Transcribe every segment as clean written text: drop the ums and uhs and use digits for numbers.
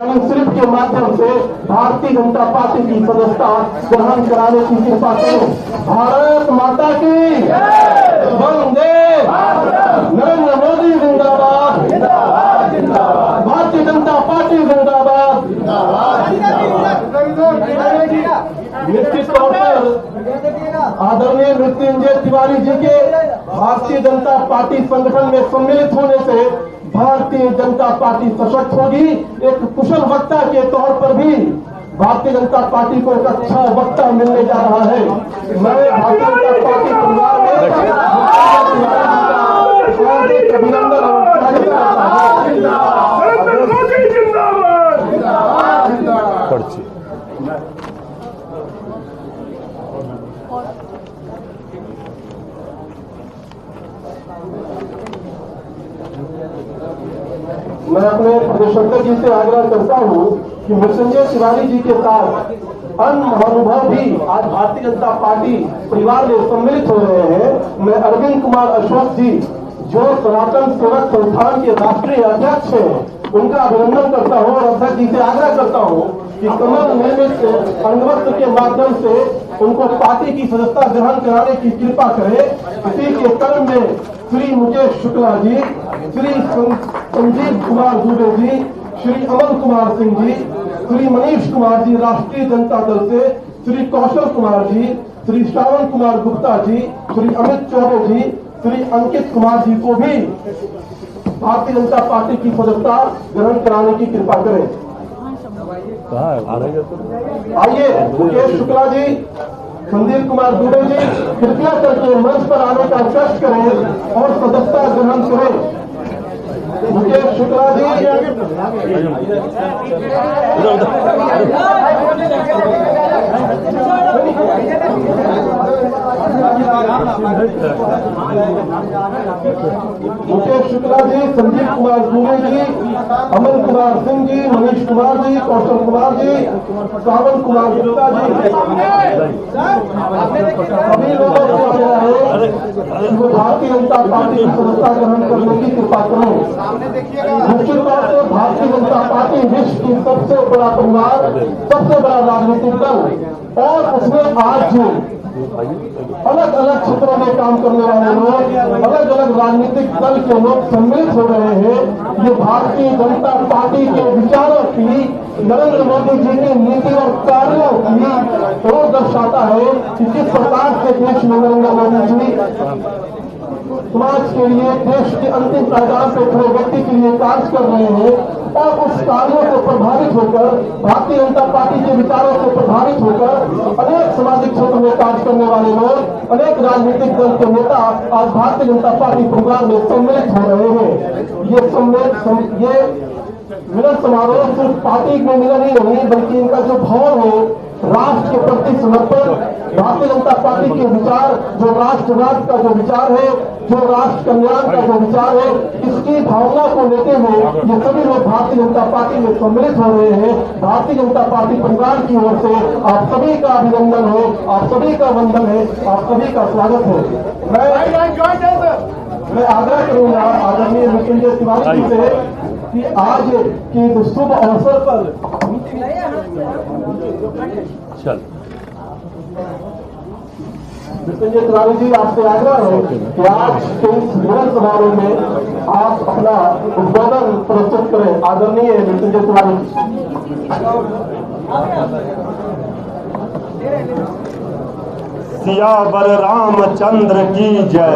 सिर्फ के माध्यम से भारतीय जनता पार्टी की सदस्यता ग्रहण कराने की कृपा करें। भारत माता की वंदे, नरेंद्र मोदी जिंदाबाद, भारतीय जनता पार्टी जिंदाबाद। निश्चित तौर पर आदरणीय मृत्युंजय तिवारी जी के भारतीय जनता पार्टी संगठन में सम्मिलित होने से भारतीय जनता पार्टी सशक्त होगी। एक कुशल वक्ता के तौर पर भी भारतीय जनता पार्टी को एक अच्छा वक्ता मिलने जा रहा है। मैं भारतीय जनता पार्टी परिवार में अभिनंदन मैं अपने प्रदेशाध्यक्ष जी से आग्रह करता हूं कि मृत्युंजय तिवारी जी के साथ अन्य महानुभाव भी आज भारतीय जनता पार्टी परिवार में सम्मिलित हो रहे हैं। मैं अरविंद कुमार अशोक जी जो सनातन सेवक संस्थान के राष्ट्रीय अध्यक्ष हैं, उनका अभिनंदन करता हूं और अध्यक्ष जी से आग्रह करता हूं कि कमल निर्मित अंगवस्त्र के माध्यम से उनको पार्टी की सदस्यता ग्रहण कराने की कृपा करें। इसी के क्रम में श्री मुकेश शुक्ला जी, श्री संजीव कुमार दुबे जी, श्री अमन कुमार सिंह जी, श्री मनीष कुमार जी राष्ट्रीय जनता दल से, श्री कौशल कुमार जी, श्री श्रावण कुमार गुप्ता जी, श्री अमित चौबे जी, श्री अंकित कुमार जी को भी भारतीय जनता पार्टी की सदस्यता ग्रहण कराने की कृपा करें। आइए मुकेश शुक्ला जी, संदीप कुमार दुबे जी कृपया करके मंच पर आने का कष्ट करें और सदस्यता ग्रहण करें। मुकेश शुक्ला जी, मुकेश शुक्ला जी, संजीव कुमार दुबे जी, अमन कुमार सिंह जी, मनीष कुमार जी, कौशल कुमार जी, श्रावण कुमार गुप्ता जी, सभी लोगों को आया है वो भारतीय जनता पार्टी की सदस्यता ग्रहण करने की कृपा करें। निश्चित तौर से भारतीय जनता पार्टी विश्व की सबसे बड़ा परिवार, सबसे बड़ा राजनीतिक दल और उसमें आज जो अलग अलग क्षेत्रों में काम करने वाले लोग, अलग अलग राजनीतिक दल के लोग सम्मिलित हो रहे हैं। ये भारतीय जनता पार्टी के विचारों की, नरेंद्र मोदी जी की नीति और कार्यों की वो दर्शाता है कि किस प्रकार से देश में नरेंद्र मोदी जी समाज के लिए, देश के अंतिम पायदान पर खड़े व्यक्ति के लिए कार्य कर रहे हैं और उस कार्यों से प्रभावित होकर, भारतीय जनता पार्टी के विचारों से प्रभावित होकर अनेक सामाजिक क्षेत्र में कार्य करने वाले लोग, अनेक राजनीतिक दल के नेता आज भारतीय जनता पार्टी प्रोग्राम में सम्मिलित हो रहे हैं। ये मिलन समारोह सिर्फ पार्टी में मिलन ही नहीं बल्कि इनका जो भाव है राष्ट्र के प्रति समर्पण, भारतीय जनता पार्टी के विचार, जो राष्ट्रवाद का जो विचार है, जो राष्ट्र कल्याण का जो विचार है, इसकी भावना को लेते हुए ये सभी लोग भारतीय जनता पार्टी में सम्मिलित हो रहे हैं। भारतीय जनता पार्टी परिवार की ओर से आप सभी का अभिनंदन है, आप सभी का वंदन है, आप सभी का स्वागत है। मैं आग्रह करूंगा आदरणीय मृत्युंजय तिवारी जी से कि आज के शुभ अवसर पर मृत्युंजय तिवारी जी आपसे आग्रह है कि आज के इस मिलन समारोह में आप अपना उद्बोधन प्रस्तुत करें। आदरणीय मृत्युंजय तिवारी जी। सियावर रामचंद्र की जय।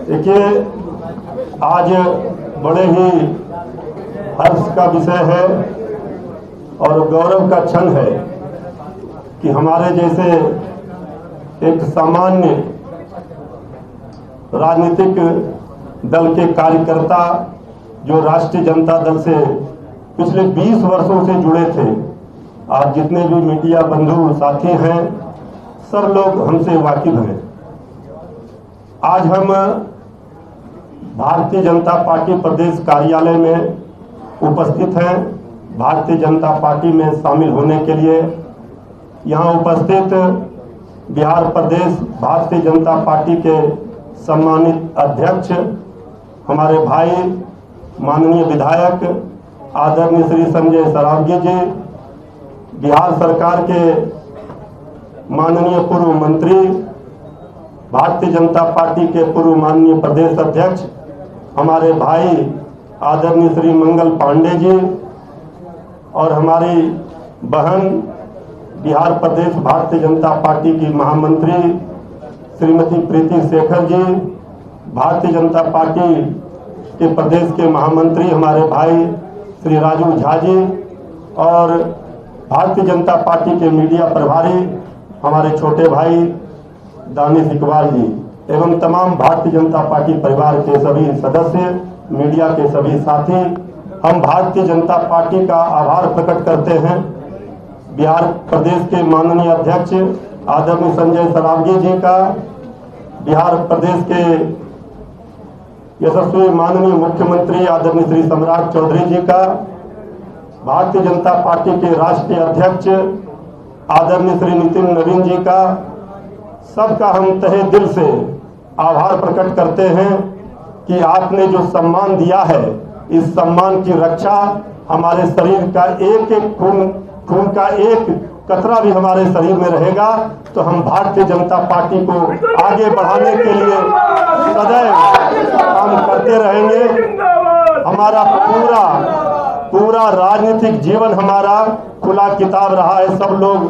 देखिए आज बड़े ही हर्ष का विषय है और गौरव का क्षण है कि हमारे जैसे एक सामान्य राजनीतिक दल के कार्यकर्ता जो राष्ट्रीय जनता दल से पिछले 20 वर्षों से जुड़े थे, आज जितने भी मीडिया बंधु साथी हैं सब लोग हमसे वाकिफ हैं। आज हम भारतीय जनता पार्टी प्रदेश कार्यालय में उपस्थित हैं भारतीय जनता पार्टी में शामिल होने के लिए। यहाँ उपस्थित बिहार प्रदेश भारतीय जनता पार्टी के सम्मानित अध्यक्ष हमारे भाई माननीय विधायक आदरणीय श्री संजय सरावगी जी, बिहार सरकार के माननीय पूर्व मंत्री, भारतीय जनता पार्टी के पूर्व माननीय प्रदेश अध्यक्ष हमारे भाई आदरणीय श्री मंगल पांडे जी, और हमारी बहन बिहार प्रदेश भारतीय जनता पार्टी की महामंत्री श्रीमती प्रीति शेखर जी, भारतीय जनता पार्टी के प्रदेश के महामंत्री हमारे भाई श्री राजू झा जी, और भारतीय जनता पार्टी के मीडिया प्रभारी हमारे छोटे भाई दानिश इकबाल जी, एवं तमाम भारतीय जनता पार्टी परिवार के सभी सदस्य, मीडिया के सभी साथी, हम भारतीय जनता पार्टी का आभार प्रकट करते हैं बिहार प्रदेश के माननीय अध्यक्ष आदरणीय संजय सरावगी जी का, बिहार प्रदेश के यशस्वी माननीय मुख्यमंत्री आदरणीय श्री सम्राट चौधरी जी का, भारतीय जनता पार्टी के राष्ट्रीय अध्यक्ष आदरणीय श्री नितिन नवीन जी का, सबका हम तहे दिल से आभार प्रकट करते हैं कि आपने जो सम्मान दिया है, इस सम्मान की रक्षा हमारे शरीर का एक एक खून का एक कतरा भी हमारे शरीर में रहेगा तो हम भारतीय जनता पार्टी को आगे बढ़ाने के लिए सदैव काम करते रहेंगे। हमारा पूरा राजनीतिक जीवन हमारा खुला किताब रहा है। सब लोग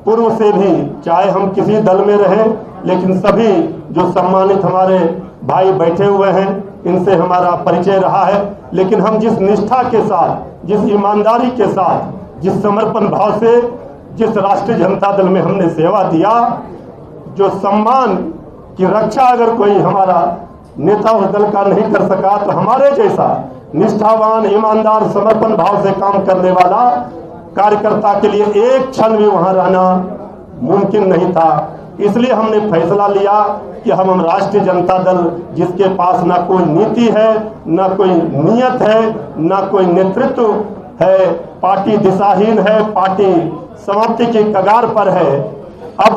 पूर्व से भी, चाहे हम किसी दल में रहें, लेकिन सभी जो सम्मानित हमारे भाई बैठे हुए हैं, इनसे हमारा परिचय रहा है। लेकिन हम जिस निष्ठा के साथ, जिस ईमानदारी के साथ, जिस समर्पण भाव से जिस राष्ट्रीय जनता दल में हमने सेवा दिया, जो सम्मान की रक्षा अगर कोई हमारा नेता उस दल का नहीं कर सका, तो हमारे जैसा निष्ठावान, ईमानदार, समर्पण भाव से काम करने वाला कार्यकर्ता के लिए एक क्षण भी वहां रहना मुमकिन नहीं था। इसलिए हमने फैसला लिया कि हम राष्ट्रीय जनता दल, जिसके पास ना कोई नीति है, ना कोई नियत है, ना कोई नेतृत्व है, पार्टी दिशाहीन है, पार्टी समाप्ति की कगार पर है, अब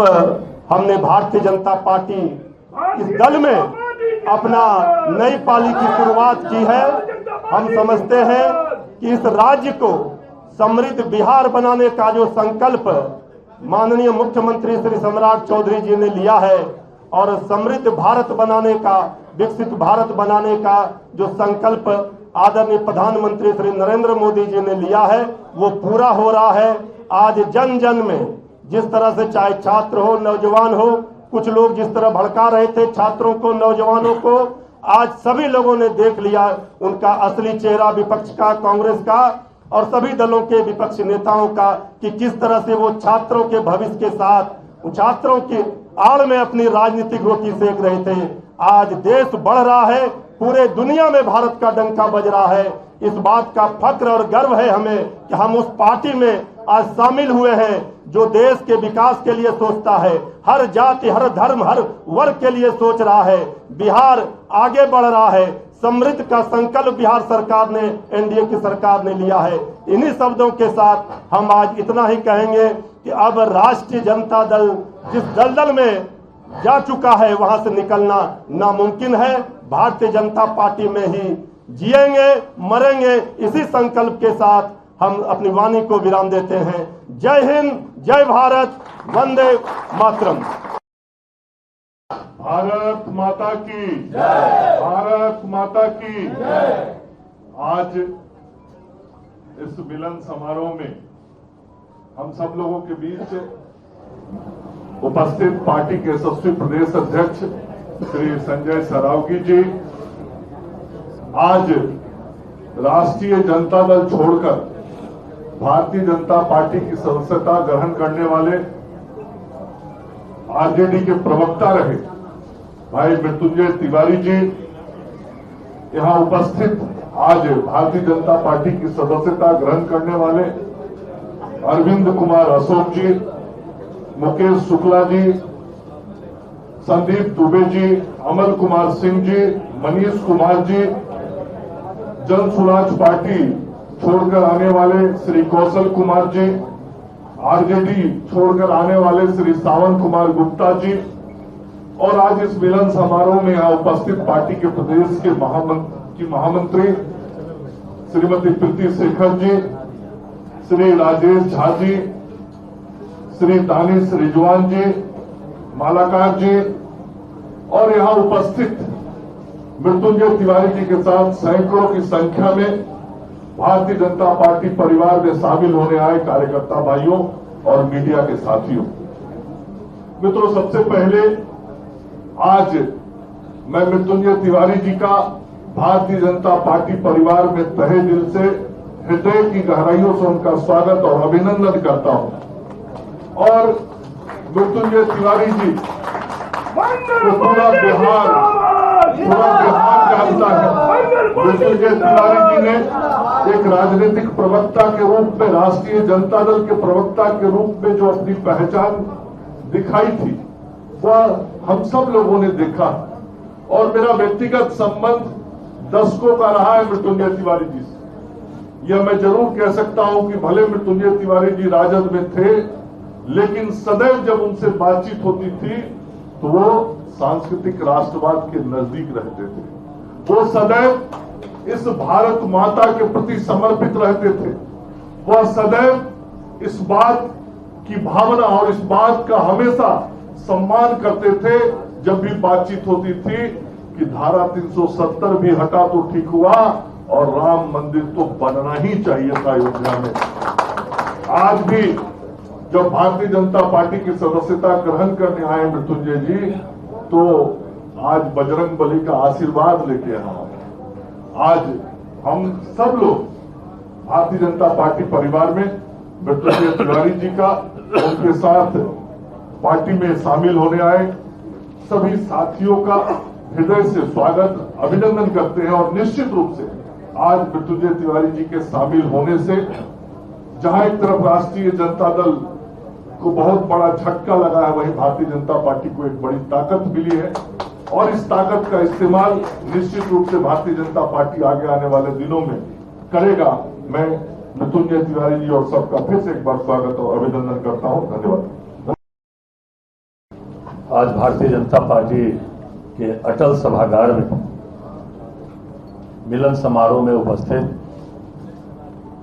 हमने भारतीय जनता पार्टी इस दल में अपना नई पाली की शुरुआत की है। हम समझते हैं कि इस राज्य को समृद्ध बिहार बनाने का जो संकल्प माननीय मुख्यमंत्री श्री सम्राट चौधरी जी ने लिया है, और समृद्ध भारत बनाने का, विकसित भारत बनाने का जो संकल्प आदरणीय प्रधानमंत्री श्री नरेंद्र मोदी जी ने लिया है, वो पूरा हो रहा है। आज जन जन में जिस तरह से, चाहे छात्र हो, नौजवान हो, कुछ लोग जिस तरह भड़का रहे थे छात्रों को, नौजवानों को, आज सभी लोगों ने देख लिया उनका असली चेहरा विपक्ष का, कांग्रेस का और सभी दलों के विपक्षी नेताओं का, कि किस तरह से वो छात्रों के भविष्य के साथ, छात्रों की आड़ में अपनी राजनीतिक रोटी सेक रहे थे। आज देश बढ़ रहा है, पूरे दुनिया में भारत का डंका बज रहा है। इस बात का फक्र और गर्व है हमें कि हम उस पार्टी में आज शामिल हुए हैं जो देश के विकास के लिए सोचता है, हर जाति, हर धर्म, हर वर्ग के लिए सोच रहा है। बिहार आगे बढ़ रहा है, समृद्ध का संकल्प बिहार सरकार ने, एनडीए की सरकार ने लिया है। इन्हीं शब्दों के साथ हम आज इतना ही कहेंगे कि अब राष्ट्रीय जनता दल जिस दलदल में जा चुका है, वहां से निकलना नामुमकिन है। भारतीय जनता पार्टी में ही जिएंगे, मरेंगे, इसी संकल्प के साथ हम अपनी वाणी को विराम देते हैं। जय हिंद, जय भारत, वंदे मातरम। भारत माता की जय, भारत माता की जय। आज इस मिलन समारोह में हम सब लोगों के बीच उपस्थित पार्टी के यशस्वी प्रदेश अध्यक्ष श्री संजय सरावगी जी, आज राष्ट्रीय जनता दल छोड़कर भारतीय जनता पार्टी की सदस्यता ग्रहण करने वाले आरजेडी के प्रवक्ता रहे भाई मृत्युंजय तिवारी जी, यहां उपस्थित आज भारतीय जनता पार्टी की सदस्यता ग्रहण करने वाले अरविंद कुमार अशोक जी, मुकेश शुक्ला जी, संदीप दुबे जी, अमल कुमार सिंह जी, मनीष कुमार जी, जन स्वराज पार्टी छोड़कर आने वाले श्री कौशल कुमार जी, आरजेडी छोड़कर आने वाले श्री सावन कुमार गुप्ता जी, और आज इस मिलन समारोह में यहाँ उपस्थित पार्टी के प्रदेश के महामंत्री श्रीमती प्रीति शेखर जी, श्री राजेश झा जी, श्री दानिश रिजवान जी, मालाकार जी और यहां उपस्थित मृत्युंजय तिवारी जी के साथ सैकड़ों की संख्या में भारतीय जनता पार्टी परिवार में शामिल होने आए कार्यकर्ता भाइयों और मीडिया के साथियों। मित्रों, सबसे पहले आज मैं मृत्युंजय तिवारी जी का भारतीय जनता पार्टी परिवार में तहे दिल से, हृदय की गहराइयों से उनका स्वागत और अभिनंदन करता हूं। और मृत्युंजय तिवारी जी तो पूरा बिहार जानता है। मृत्युंजय तिवारी जी ने एक राजनीतिक प्रवक्ता के रूप में, राष्ट्रीय जनता दल के प्रवक्ता के रूप में जो अपनी पहचान दिखाई थी, वह हम सब लोगों ने देखा और मेरा व्यक्तिगत संबंध दशकों का रहा है मृत्युंजय तिवारी जी से। यह मैं जरूर कह सकता हूं कि भले मृत्युंजय तिवारी जी राजद में थे, लेकिन सदैव जब उनसे बातचीत होती थी तो वो सांस्कृतिक राष्ट्रवाद के नजदीक रहते थे। वो सदैव इस भारत माता के प्रति समर्पित रहते थे। वह सदैव इस बात की भावना और इस बात का हमेशा सम्मान करते थे जब भी बातचीत होती थी कि धारा 370 भी हटा तो ठीक हुआ और राम मंदिर तो बनना ही चाहिए था अयोध्या में। आज भी जब भारतीय जनता पार्टी की सदस्यता ग्रहण करने आए मृत्युंजय जी, तो आज बजरंग बली का आशीर्वाद लेके आए। आज हम सब लोग भारतीय जनता पार्टी परिवार में मृत्युंजय तिवारी जी का, उनके साथ पार्टी में शामिल होने आए सभी साथियों का हृदय से स्वागत, अभिनंदन करते हैं। और निश्चित रूप से आज मृत्युंजय तिवारी जी के शामिल होने से जहां एक तरफ राष्ट्रीय जनता दल को बहुत बड़ा झटका लगा है, वहीं भारतीय जनता पार्टी को एक बड़ी ताकत मिली है और इस ताकत का इस्तेमाल निश्चित रूप से भारतीय जनता पार्टी आगे आने वाले दिनों में करेगा। मैं मृत्युंजय तिवारी जी और सबका फिर से एक बार स्वागत और अभिनंदन करता हूं। धन्यवाद। आज भारतीय जनता पार्टी के अटल सभागार में मिलन समारोह में उपस्थित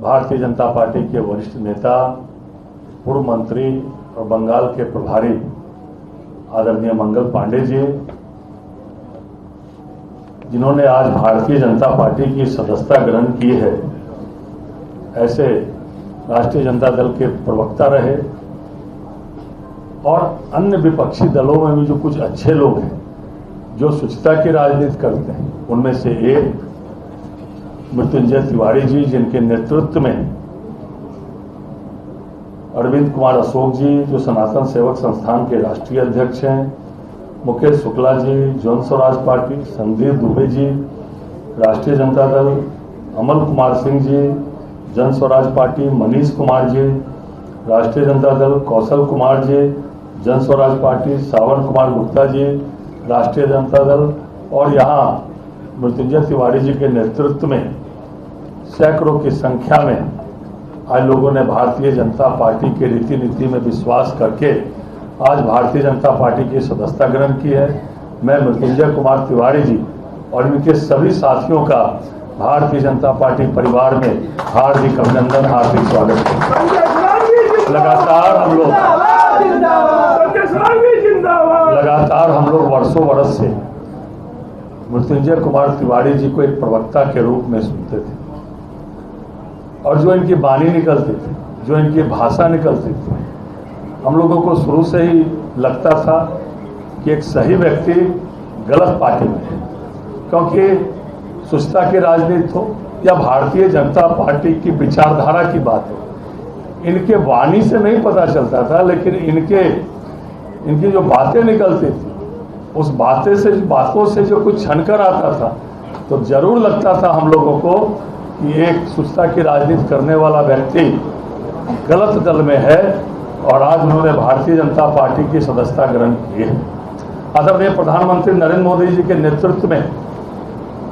भारतीय जनता पार्टी के वरिष्ठ नेता, पूर्व मंत्री और बंगाल के प्रभारी आदरणीय मंगल पांडे जी, जिन्होंने आज भारतीय जनता पार्टी की सदस्यता ग्रहण की है, ऐसे राष्ट्रीय जनता दल के प्रवक्ता रहे और अन्य विपक्षी दलों में भी जो कुछ अच्छे लोग हैं जो शुचिता की राजनीति करते हैं, उनमें से एक मृत्युंजय तिवारी जी, जिनके नेतृत्व में अरविंद कुमार अशोक जी जो सनातन सेवक संस्थान के राष्ट्रीय अध्यक्ष हैं, मुकेश शुक्ला जी जन स्वराज पार्टी, संदीप दुबे जी राष्ट्रीय जनता दल, अमल कुमार सिंह जी जन स्वराज पार्टी, मनीष कुमार जी राष्ट्रीय जनता दल, कौशल कुमार जी जन स्वराज पार्टी, सावन कुमार गुप्ता जी राष्ट्रीय जनता दल और यहाँ मृत्युंजय तिवारी जी के नेतृत्व में सैकड़ों की संख्या में आज लोगों ने भारतीय जनता पार्टी के रीति नीति में विश्वास करके आज भारतीय जनता पार्टी की सदस्यता ग्रहण की है। मैं मृत्युंजय कुमार तिवारी जी और इनके सभी साथियों का भारतीय जनता पार्टी परिवार में हार्दिक अभिनंदन, हार्दिक स्वागत है। लगातार हम लोग वर्षों वर्ष से मृत्युंजय कुमार तिवारी जी को एक प्रवक्ता के रूप में सुनते थे और जो इनकी वाणी निकलती थी, जो इनकी भाषा निकलती थी, हम लोगों को शुरू से ही लगता था कि एक सही व्यक्ति गलत पार्टी में है, क्योंकि सुस्ता की राजनीति हो या भारतीय जनता पार्टी की विचारधारा की बात हो, इनके वाणी से नहीं पता चलता था, लेकिन इनकी जो बातें निकलती थी, उस बातों से जो कुछ छनकर आता था, तो जरूर लगता था हम लोगों को कि एक सुस्ता की राजनीति करने वाला व्यक्ति गलत दल में है और आज उन्होंने भारतीय जनता पार्टी की सदस्यता ग्रहण की है। आदरणीय प्रधानमंत्री नरेंद्र मोदी जी के नेतृत्व में,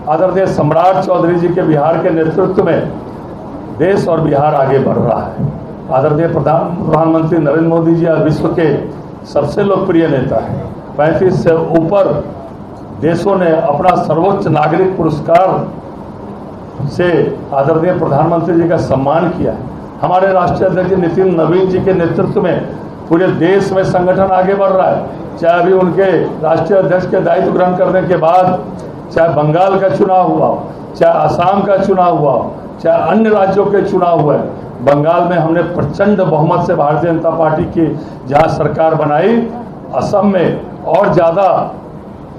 आदरणीय सम्राट चौधरी जी के बिहार के नेतृत्व में देश और बिहार आगे बढ़ रहा है। आदरणीय प्रधानमंत्री नरेंद्र मोदी जी आज विश्व के सबसे लोकप्रिय नेता हैं। 35 से ऊपर देशों ने अपना सर्वोच्च नागरिक पुरस्कार से आदरणीय प्रधानमंत्री जी का सम्मान किया है। हमारे राष्ट्रीय अध्यक्ष नितिन नवीन जी के नेतृत्व में पूरे देश में संगठन आगे बढ़ रहा है। चाहे अभी उनके राष्ट्रीय अध्यक्ष के दायित्व ग्रहण करने के बाद चाहे बंगाल का चुनाव हुआ हो, चाहे असम का चुनाव हुआ हो, चाहे अन्य राज्यों के चुनाव हुए, बंगाल में हमने प्रचंड बहुमत से भारतीय जनता पार्टी की जहां सरकार बनाई, असम में और ज़्यादा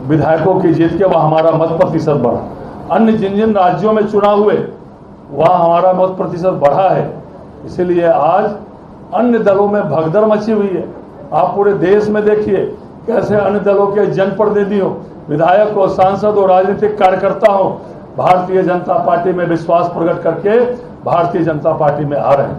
विधायकों की जीत के वहाँ हमारा मत प्रतिशत बढ़ा। अन्य जिन जिन राज्यों में चुनाव हुए वहाँ हमारा मत प्रतिशत बढ़ा है। इसीलिए आज अन्य दलों में भगदड़ मची हुई है। आप पूरे देश में देखिए कैसे अन्य दलों के जनप्रतिनिधि हो, विधायक हो, सांसद हो, राजनीतिक कार्यकर्ता हो, भारतीय जनता पार्टी में विश्वास प्रकट करके भारतीय जनता पार्टी में आ रहे हैं।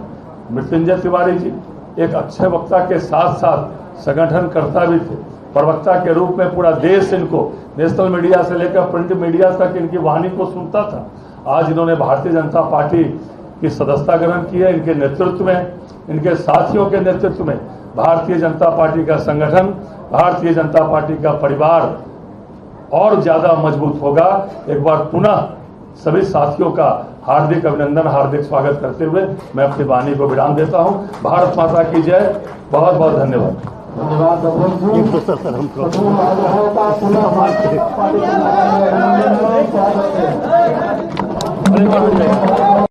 मृत्युंजय तिवारी जी एक अच्छे वक्ता के साथ साथ संगठनकर्ता भी थे। प्रवक्ता के रूप में पूरा देश इनको नेशनल मीडिया से लेकर प्रिंट मीडिया तक इनकी वाणी को सुनता था। आज इन्होंने भारतीय जनता पार्टी की सदस्यता ग्रहण की है। इनके नेतृत्व में, इनके साथियों के नेतृत्व में भारतीय जनता पार्टी का संगठन, भारतीय जनता पार्टी का परिवार और ज्यादा मजबूत होगा। एक बार पुनः सभी साथियों का हार्दिक अभिनंदन, हार्दिक स्वागत करते हुए मैं अपनी वाणी को विराम देता हूं। भारत माता की जय। बहुत बहुत धन्यवाद। धन्यवाद अरे